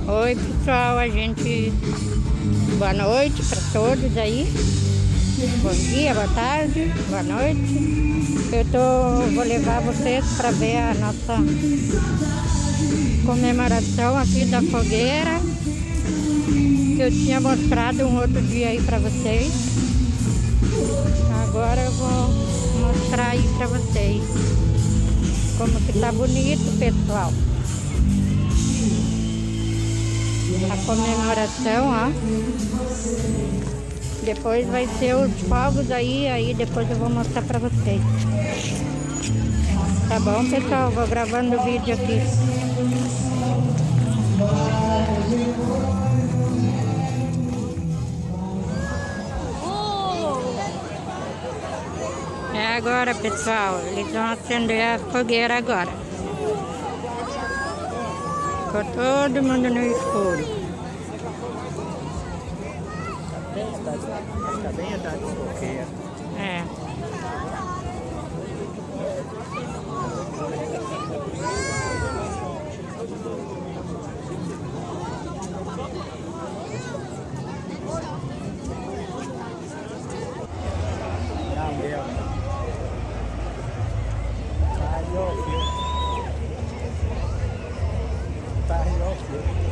Oi, pessoal, boa noite para todos aí. Bom dia, boa tarde, boa noite. Vou levar vocês para ver a nossa comemoração aqui da fogueira, que eu tinha mostrado um outro dia aí para vocês. Agora eu vou mostrar aí para vocês como que tá bonito, pessoal. A comemoração, ó. Depois vai ser os fogos aí depois eu vou mostrar pra vocês. Tá bom, pessoal? Vou gravando o vídeo aqui. É agora, pessoal. Eles vão acender a fogueira agora. Ficou todo mundo no escuro. Está bem a dar desbloqueia. É. Não, meu. Tá aí, ó, filho. Tá aí, ó, filho.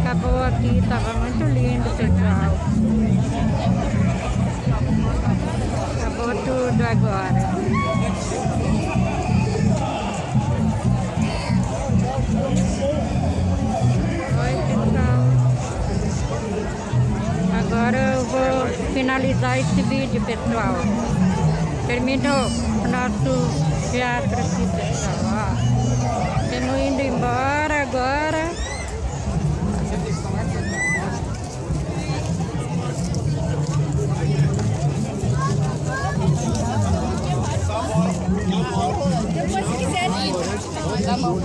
acabou aqui, estava muito lindo, pessoal. Acabou tudo agora. Oi, pessoal. Agora eu vou finalizar esse vídeo, pessoal. Terminou o nosso teatro aqui, pessoal. Ó. Estamos indo embora agora. Depois, se quiser ir. Tá bom.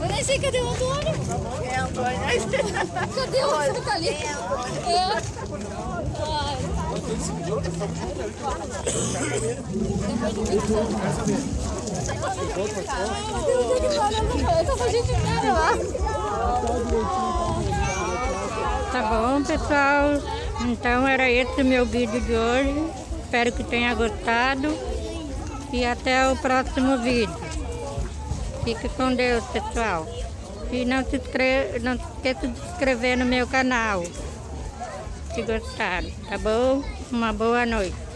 Eu nem sei cadê o Antônio. É Antônio. Cadê o Antônio? Tá ali. É. Tá bom, pessoal. Então era esse o meu vídeo de hoje. Espero que tenha gostado. E até o próximo vídeo. Fique com Deus, pessoal. E não se esqueça de se inscrever no meu canal. Se gostaram, tá bom? Uma boa noite.